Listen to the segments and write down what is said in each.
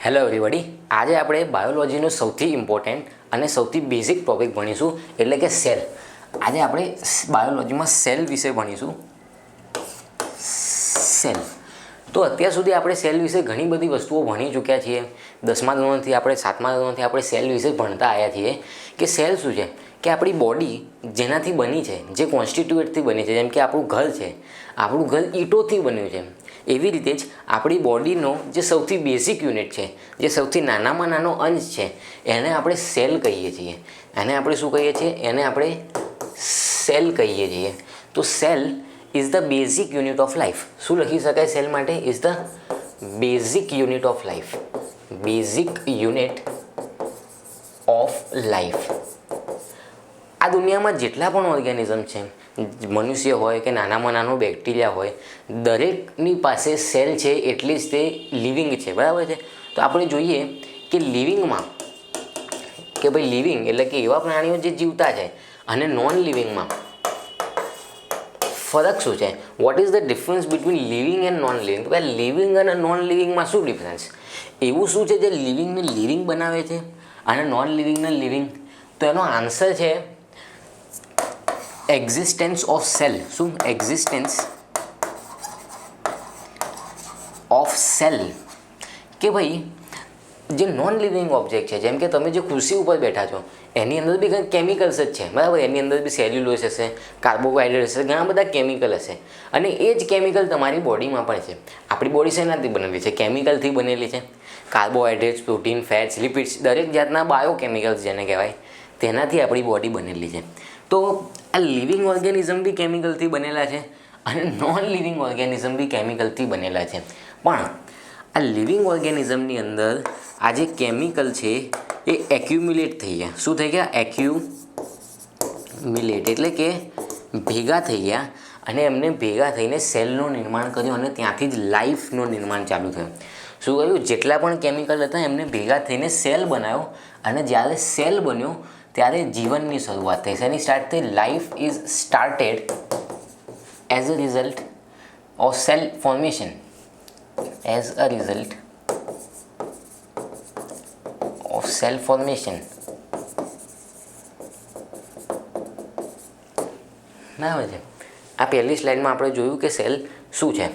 Hello everybody, આજે આપણે બાયોલોજીનો સૌથી ઇમ્પોર્ટન્ટ અને સૌથી બેઝિક ટોપિક ભણીશું, એટલે કે સેલ. આજે આપણે બાયોલોજીમાં સેલ વિશે ભણીશું. સેલ. તો અત્યાર સુધી આપણે સેલ વિશે ઘણી બધી વસ્તુઓ ભણી ચૂક્યા છીએ. 10મા ધોરણથી આપણે 7મા ધોરણથી આપણે સેલ વિશે ભણતા આવ્યા છીએ કે સેલ શું છે, કે આપણી બોડી જેનાથી બની છે, જે કોન્સ્ટિટ્યુએટથી બની છે, જેમ કે આપણું ઘર છે, આપણું ઘર ઈંટોથી બન્યું છે. એવી રીતે જ આપણી બોડીનો જે સૌથી બેઝિક યુનિટ છે, જે સૌથી નાનામાં નાનો અંશ છે, એને આપણે સેલ કહીએ છીએ. એને આપણે શું કહીએ છીએ? એને આપણે સેલ કહીએ છીએ. તો cell is the basic unit of life. શું લખી શકાય સેલ માટે? Is the basic unit of life. Basic unit of life. આ દુનિયામાં જેટલા પણ ઓર્ગેનિઝમ છે, મનુષ્ય હોય કે નાનામાં નાનો બેક્ટેરિયા હોય, દરેકની પાસે સેલ છે, એટલી જ તે લિવિંગ છે. બરાબર છે? તો આપણે જોઈએ કે લિવિંગમાં, કે ભાઈ લિવિંગ એટલે કે એવા પ્રાણીઓ જે જીવતા છે, અને નોન લિવિંગમાં ફરક શું છે? What is the difference between living and non living? તો ભાઈ લિવિંગ અને નોન લિવિંગમાં શું ડિફરન્સ? એવું શું છે જે લિવિંગને લિવિંગ બનાવે છે અને નોન લિવિંગને લિવિંગ? તો એનો આન્સર છે એક્ઝિસ્ટન્સ ઓફ સેલ. શું? Existence of cell. કે ભાઈ જે નોન લિવિંગ ઓબ્જેક્ટ છે, જેમ કે તમે જે ખુરશી ઉપર બેઠા છો, એની અંદર બી કંઈક કેમિકલ્સ જ છે. બરાબર? એની અંદર બી સેલ્યુલોઝ હશે, કાર્બોહાઈડ્રેટ હશે, ઘણા બધા કેમિકલ હશે. અને એ જ કેમિકલ તમારી બોડીમાં પણ છે. આપણી બોડી શેનાથી બનેલી છે? કેમિકલથી બનેલી છે. કાર્બોહાઈડ્રેટ્સ, પ્રોટીન, ફેટ્સ, લિપિડ્સ, દરેક જાતના બાયોકેમિકલ્સ જેને કહેવાય, તેનાથી આપણી બોડી બનેલી છે. તો આ લિવિંગ ઓર્ગેનિઝમ બી કેમિકલથી બનેલા છે અને નોન લિવિંગ ઓર્ગેનિઝમ બી કેમિકલથી બનેલા છે. પણ આ લિવિંગ ઓર્ગેનિઝમની અંદર આ જે કેમિકલ છે એ એક્યુમ્યુલેટ થઈ ગયા. શું થઈ ગયા? એક્યુમ્યુલેટ એટલે કે ભેગા થઈ ગયા, અને એમને ભેગા થઈને સેલનું નિર્માણ કર્યું, અને ત્યાંથી જ લાઈફનું નિર્માણ ચાલુ થયું. શું કહ્યું? જેટલા પણ કેમિકલ હતા એમને ભેગા થઈને સેલ બનાવ્યો, અને જ્યારે સેલ બન્યો ત્યારે જીવનની શરૂઆત થઈ. શેની સ્ટાર્ટ થઈ? Life is started as a result of cell formation. As a result of cell formation. બરાબર છે? આ પહેલી સ્લાઇડમાં આપણે જોયું કે સેલ શું છે.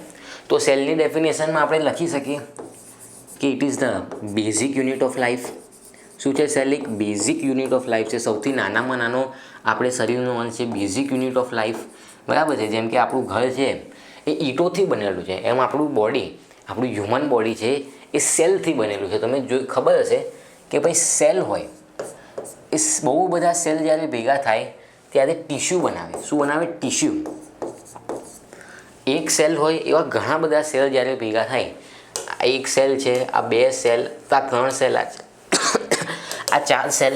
તો સેલની ડેફિનેશનમાં આપણે લખી શકીએ કે it is the basic unit of life. શું છે સેલ? એક બેઝિક યુનિટ ઓફ લાઈફ છે. સૌથી નાનામાં નાનો આપણે શરીરનો અંશ છે, બેઝિક યુનિટ ઓફ લાઈફ. બરાબર છે? જેમ કે આપણું ઘર છે એ ઈંટોથી બનેલું છે, એમ આપણું બોડી, આપણું હ્યુમન બોડી છે એ સેલથી બનેલું છે. તમે ખબર હશે કે ભાઈ સેલ હોય એ બહુ બધા સેલ જ્યારે ભેગા થાય ત્યારે ટીશ્યુ બનાવે. શું બનાવે? ટીશ્યુ. એક સેલ હોય એવા ઘણા બધા સેલ જ્યારે ભેગા થાય, આ એક સેલ છે, આ બે સેલ, આ ત્રણ સેલ, આ ચાર સેલ,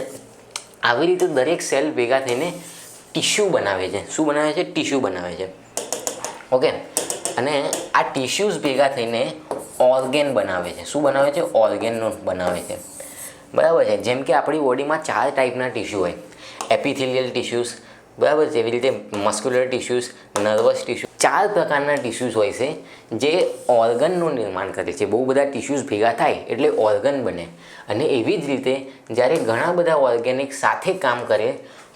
આવી રીતે દરેક સેલ ભેગા થઈને ટીશ્યુ બનાવે છે. શું બનાવે છે? ટીશ્યુ બનાવે છે. ઓકે? અને આ ટીશ્યુઝ ભેગા થઈને ઓર્ગેન બનાવે છે. શું બનાવે છે? ઓર્ગેનનો બનાવે છે. બરાબર છે? જેમ કે આપણી બોડીમાં 4 ટાઈપના ટીશ્યુ હોય. એપિથેલિયલ ટીશ્યુઝ, બરાબર છે? એવી રીતે મસ્ક્યુલર ટીશ્યુઝ, નર્વસ ટીશ્યુ, 4 પ્રકારના ટીશ્યુઝ હોય છે જે ઓર્ગનનું નિર્માણ કરે છે. બહુ બધા ટીશ્યુઝ ભેગા થાય એટલે ઓર્ગન બને. અને એવી જ રીતે જ્યારે ઘણા બધા ઓર્ગેનિક સાથે કામ કરે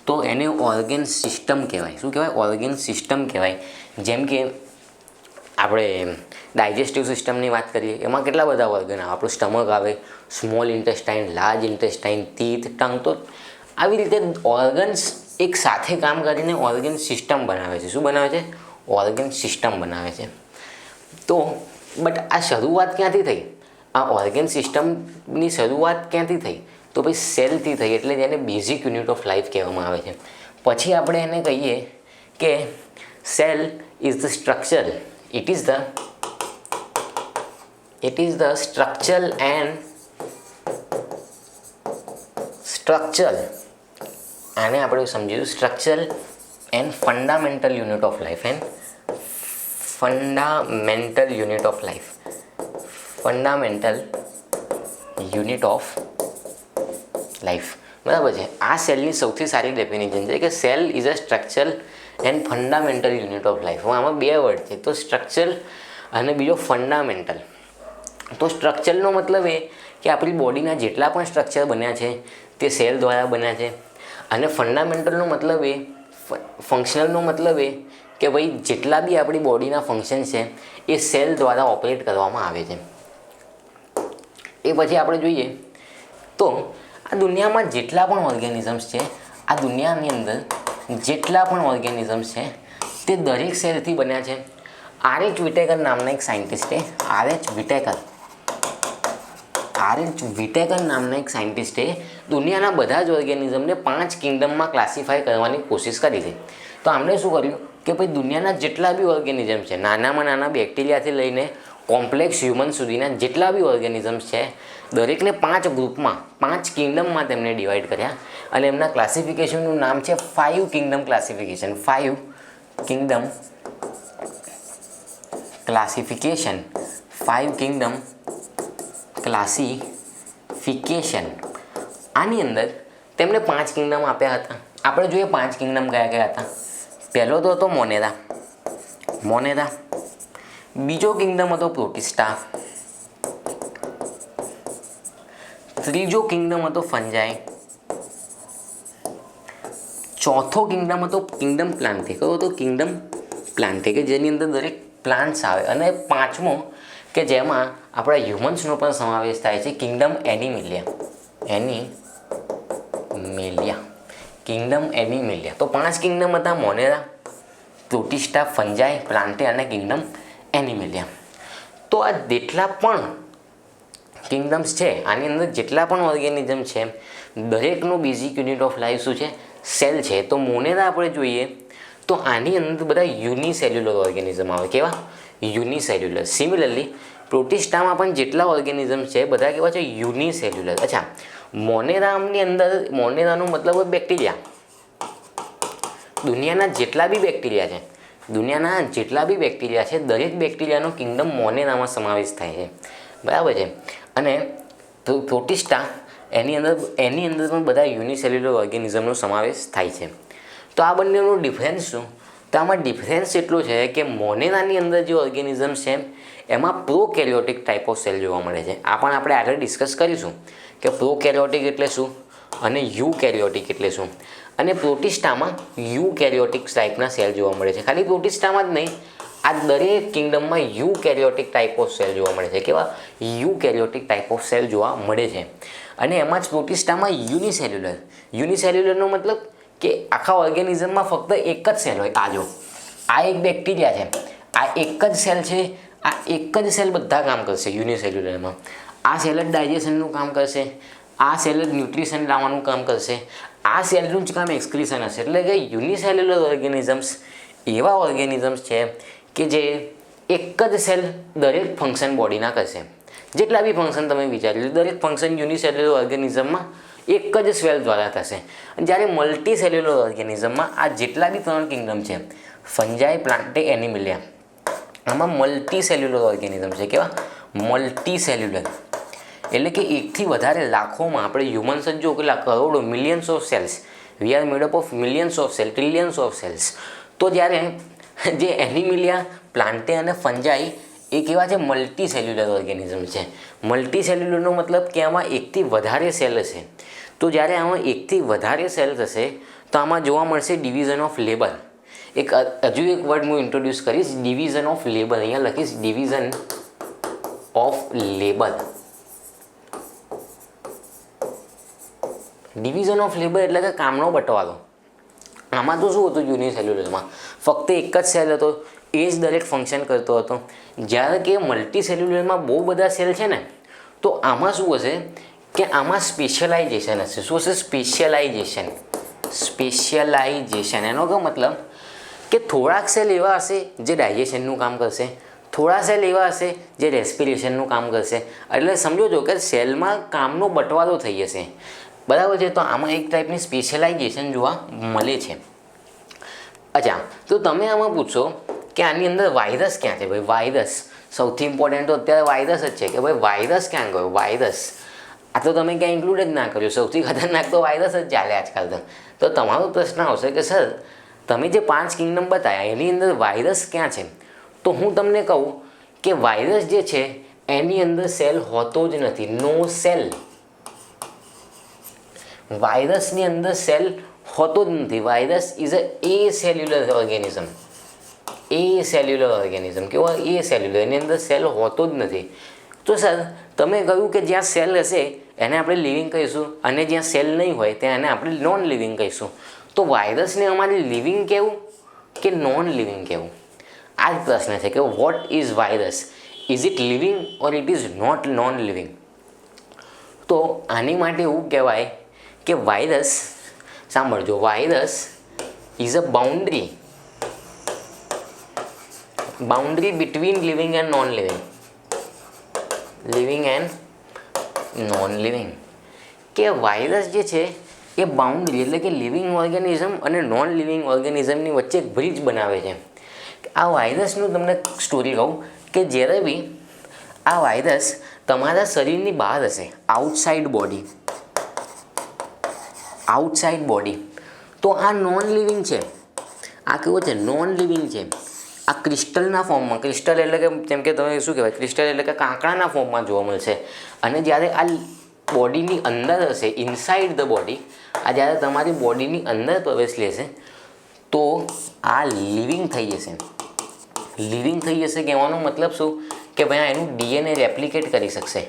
તો એને ઓર્ગેન સિસ્ટમ કહેવાય. શું કહેવાય? ઓર્ગેન સિસ્ટમ કહેવાય. જેમ કે આપણે ડાયજેસ્ટિવ સિસ્ટમની વાત કરીએ, એમાં કેટલા બધા ઓર્ગન આવે. આપણું સ્ટમક આવે, small intestine, large intestine, teeth, tongue. તો આવી રીતે ઓર્ગન્સ એક સાથે કામ કરીને ઓર્ગન સિસ્ટમ બનાવે છે. શું બનાવે છે? ઓર્ગન સિસ્ટમ બનાવે છે. તો બટ આ શરૂઆત ક્યાંથી થઈ? આ ઓર્ગન સિસ્ટમની શરૂઆત ક્યાંથી થઈ? તો ભાઈ સેલથી થઈ. એટલે તેને બેઝિક યુનિટ ઓફ લાઈફ કહેવામાં આવે છે. પછી આપણે એને કહીએ કે cell is the structure. It is the structure and structure. આને આપણે સમજીશું structure and fundamental unit of life. Fundamental unit of life. Fundamental unit of life. બરાબર છે? આ સેલની સૌથી સારી ડેફિનેશન છે કે cell is a structure and fundamental unit of life. આમાં 2 વર્ડ છે, તો સ્ટ્રક્ચર અને બીજો ફંડામેન્ટલ. તો સ્ટ્રક્ચરનો મતલબ એ કે આપણી બોડીના જેટલા પણ સ્ટ્રક્ચર બન્યા છે તે સેલ દ્વારા બન્યા છે. અને ફંડામેન્ટલનો મતલબ એ, ફંક્શનલનો મતલબ એ કે ભાઈ જેટલા બી આપણી બોડીના ફંક્શન છે એ સેલ દ્વારા ઓપરેટ કરવામાં આવે છે. એ પછી આપણે જોઈએ તો આ દુનિયામાં જેટલા પણ ઓર્ગેનિઝમ્સ છે, આ દુનિયાની અંદર જેટલા પણ ઓર્ગેનિઝમ્સ છે તે દરેક સેલથી બન્યા છે. આર.એચ. વિટેકર નામના એક સાયન્ટિસ્ટે નામના એક સાયન્ટિસ્ટે દુનિયાના બધા જ ઓર્ગેનિઝમને 5 કિંગડમમાં ક્લાસિફાય કરવાની કોશિશ કરી છે. તો આમણે શું કર્યું કે ભાઈ દુનિયાના જેટલા બી ઓર્ગેનિઝમ છે, નાનામાં નાના બેક્ટેરિયાથી લઈને કોમ્પ્લેક્સ હ્યુમન સુધીના જેટલા બી ઓર્ગેનિઝમ્સ છે, દરેકને 5 ગ્રુપમાં 5 કિંગડમમાં તેમને ડિવાઈડ કર્યા. અને એમના ક્લાસિફિકેશનનું નામ છે 5 કિંગડમ ક્લાસિફિકેશન. 5 Kingdom classification. આની અંદર તેમણે 5 કિંગડમ આપ્યા હતા. આપણે જોઈએ 5 કિંગડમ કયા કયા હતા. પહેલો તો હતો મોનેરા. બીજો કિંગડમ હતો પ્રોટિસ્ટા. ત્રીજો કિંગડમ હતો ફંજાઈ. ચોથો કિંગડમ હતો કિંગડમ પ્લાન્ટે. કયો હતો? કિંગડમ પ્લાન્ટે, કે જેની અંદર દરેક પ્લાન્ટ્સ આવે. અને પાંચમો કે જેમાં આપણા હ્યુમન્સનો પણ સમાવેશ થાય છે, કિંગડમ એનિમેલિયા. તો 5 કિંગડમ હતા: મોનેરા, પ્રોટિસ્ટા, ફંજાઈ, પ્લાન્ટે અને કિંગડમ એનિમેલિયા. તો આ જેટલા પણ કિંગડમ્સ છે, આની અંદર જેટલા પણ ઓર્ગેનિઝમ છે, દરેકનો બેઝિક યુનિટ ઓફ લાઈફ શું છે? સેલ છે. તો મોનેરા આપણે જોઈએ તો આની અંદર બધા યુનિસેલ્યુલર ઓર્ગેનિઝમ આવે. કેવા? યુનિસેલ્યુલર. સિમિલરલી પ્રોટિસ્ટામાં પણ જેટલા ઓર્ગેનિઝમ છે બધા કેવા છે? યુનિસેલ્યુલર. અચ્છા, મોનેરાની અંદર, મોનેરાનો મતલબ બેક્ટેરિયા. દુનિયાના જેટલા બી બેક્ટેરિયા છે દરેક બેક્ટેરિયાનો કિંગડમ મોનેરામાં સમાવેશ થાય છે. બરાબર છે. અને પ્રોટિસ્ટા એની અંદર પણ બધા યુનિસેલ્યુલર ઓર્ગેનિઝમનો સમાવેશ થાય છે. તો આ બંનેનો ડિફરન્સ શું? તો આમાં ડિફરન્સ એટલો છે કે મોનેરાની અંદર જે ઓર્ગેનિઝમ છે એમાં પ્રોકેરિયોટિક ટાઈપ ઓફ સેલ જોવા મળે છે. આ પણ આપણે આગળ ડિસ્કસ કરીશું કે પ્રોકેરિયોટિક એટલે શું અને યુકેરિયોટિક એટલે શું. અને પ્રોટિસ્ટામાં યુકેરિયોટિક ટાઈપના સેલ જોવા મળે છે. ખાલી પ્રોટિસ્ટામાં જ નહીં, આ દરેક કિંગડમમાં યુકેરિયોટિક ટાઈપ ઓફ સેલ જોવા મળે છે. કેવા? યુકેરિયોટિક ટાઈપ ઓફ સેલ જોવા મળે છે. અને એમાં જ પ્રોટિસ્ટામાં યુનિસેલ્યુલરનો મતલબ કે આખા ઓર્ગેનિઝમમાં ફક્ત એક જ સેલ હોય. આ એક બેક્ટેરિયા છે, આ એક જ સેલ છે, આ એક જ સેલ બધા કામ કરશે યુનિસેલ્યુલરમાં. આ સેલ જ ડાયજેશનનું કામ કરશે, આ સેલ જ ન્યુટ્રિશન લાવવાનું કામ કરશે, આ સેલનું જ કામ એક્સક્રીશન હશે. એટલે કે યુનિસેલ્યુલર ઓર્ગેનિઝમ્સ એવા ઓર્ગેનિઝમ્સ છે કે જે એક જ સેલ દરેક ફંક્શન બોડીના કરશે. જેટલા બી ફંક્શન તમે વિચારી લો, દરેક ફંક્શન યુનિસેલ્યુલર ઓર્ગેનિઝમમાં એક જ સેલ દ્વારા થશે. જ્યારે મલ્ટી સેલ્યુલર ઓર્ગેનિઝમમાં આ જેટલા બી 3 કિંગડમ છે, ફંજાઈ, પ્લાન્ટે, એનિમેલિયા, આમાં મલ્ટી સેલ્યુલર ઓર્ગેનિઝમ છે. કેવા? Multi cellular. એટલે કે એકથી વધારે લાખોમાં, આપણે હ્યુમન્સ જ જો કેટલા કરોડો, millions of cells, we are made up of millions of cell, trillions of cells. તો જ્યારે જે એનિમેલિયા, પ્લાન્ટે અને ફંજાઈ એ કેવા છે? મલ્ટી સેલ્યુલર ઓર્ગેનિઝમ છે. મલ્ટી સેલ્યુલરનો મતલબ કે આમાં એકથી વધારે સેલ હશે. તો જ્યારે આમાં એકથી વધારે સેલ થશે તો આમાં જોવા મળશે ડિવિઝન ઓફ લેબર. હજુ એક વર્ડ હું ઇન્ટ્રોડ્યુસ કરીશ, ડિવિઝન ઓફ લેબર. અહીંયા લખીશ division of labour. Division of labour એટલે કે કામનો બંટવારો. આમાં તો શું હતું? યુનિસેલ્યુલરમાં ફક્ત એક જ સેલ હતો, એ જ દરેક ફંક્શન કરતો હતો. જ્યારે કે મલ્ટી સેલ્યુલરમાં બહુ બધા સેલ છે ને, તો આમાં શું હશે કે આમાં સ્પેશિયલાઇઝેશન હશે. શું હશે? સ્પેશિયલાઇઝેશન. એનો કયો મતલબ કે થોડાક સેલ એવા હશે જે ડાયજેશનનું કામ કરશે, થોડા સેલ એવા હશે જે રેસ્પિરેશનનું કામ કરશે. એટલે સમજો છો કે સેલમાં કામનો બંટવારો થઈ જશે. બરાબર છે. તો આમાં એક ટાઈપની સ્પેશિયલાઇઝેશન જોવા મળે છે. અચ્છા, તો તમે આમાં પૂછો કે આની અંદર વાયરસ ક્યાં છે? ભાઈ વાયરસ સૌથી ઇમ્પોર્ટન્ટ તો અત્યારે વાયરસ જ છે કે ભાઈ વાયરસ ક્યાં ગયો? વાયરસ આ તો તમે ક્યાં ઇન્ક્લુડ જ ના કર્યું. સૌથી ખતરનાક તો વાયરસ જ ચાલે આજકાલ તો તમારો પ્રશ્ન આવશે કે સર તમે જે 5 કિંગડમ બતાવ્યા એની અંદર વાયરસ ક્યાં છે? તો હું તમને કહું કે વાયરસ જે છે એની અંદર સેલ હોતો જ નથી, નો સેલ. વાયરસની અંદર સેલ હોતો જ નથી. Virus is A cellular organism. A cellular organism કેવો? એ સેલ્યુલર, એની અંદર સેલ હોતો જ નથી. તો સર તમે કહ્યું કે જ્યાં સેલ હશે એને આપણે લિવિંગ કહીશું, અને જ્યાં સેલ નહીં હોય ત્યાં એને આપણે નોન લિવિંગ કહીશું. તો વાયરસને અમારે લિવિંગ કહેવું કે નોન લિવિંગ કહેવું? આ જ પ્રશ્ન છે કે what is virus? Is it living or it is not non living? તો આની માટે એવું કહેવાય કે વાયરસ, સાંભળજો, virus is a boundary between living and non living. Living and non living. કે વાયરસ જે છે એ બાઉન્ડ્રી એટલે કે લિવિંગ ઓર્ગેનિઝમ અને નોન લિવિંગ ઓર્ગેનિઝમની વચ્ચે એક બ્રિજ બનાવે છે. આ વાયરસનું તમને સ્ટોરી કહું કે જ્યારે બી આ વાયરસ તમારા શરીરની બહાર હશે, આઉટસાઇડ બોડી, તો આ નોન લિવિંગ છે. આ કેવો છે? નોન લિવિંગ છે. આ ક્રિસ્ટલના ફોર્મમાં, ક્રિસ્ટલ એટલે કે જેમ કે તમે શું કહેવાય, ક્રિસ્ટલ એટલે કે કાંકરાના ફોર્મમાં જોવા મળશે. અને જ્યારે આ બોડીની અંદર હશે, ઇનસાઇડ ધ બોડી, આ જ્યારે તમારી બોડીની અંદર પ્રવેશ લેશે તો આ લિવિંગ થઈ જશે. લિવિંગ થઈ જશે કહેવાનો મતલબ શું? કે ભાઈ આ એનું ડીએનએ રેપ્લિકેટ કરી શકશે.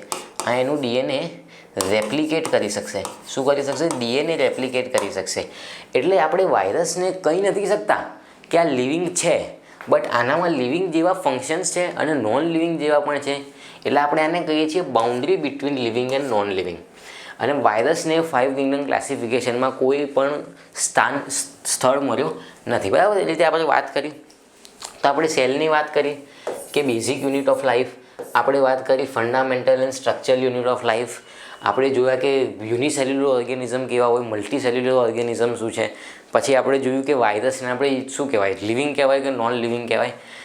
આ એનું ડીએનએ રેપ્લિકેટ કરી શકશે. શું કરી શકશે? ડીએનએ રેપ્લિકેટ કરી શકશે. એટલે આપણે વાયરસને કહી નથી શકતા કે આ લિવિંગ છે, બટ આનામાં લિવિંગ જેવા ફંક્શન્સ છે અને નોન લિવિંગ જેવા પણ છે. એટલે આપણે આને કહીએ છીએ boundary between living and non living. અને વાયરસને 5 કિંગડમ ક્લાસિફિકેશનમાં કોઈ પણ સ્થળ મળ્યો નથી. બરાબર? એ રીતે આપણે વાત કરી તો આપણે સેલની વાત કરી કે બેઝિક યુનિટ ઓફ લાઈફ, આપણે વાત કરી fundamental and structural unit of life, આપણે જોયા કે યુનિસેલ્યુલર ઓર્ગેનિઝમ કેવા હોય, મલ્ટીસેલ્યુલર ઓર્ગેનિઝમ શું છે. પછી આપણે જોયું કે વાયરસને આપણે શું કહેવાય, લિવિંગ કહેવાય કે નોન લિવિંગ કહેવાય.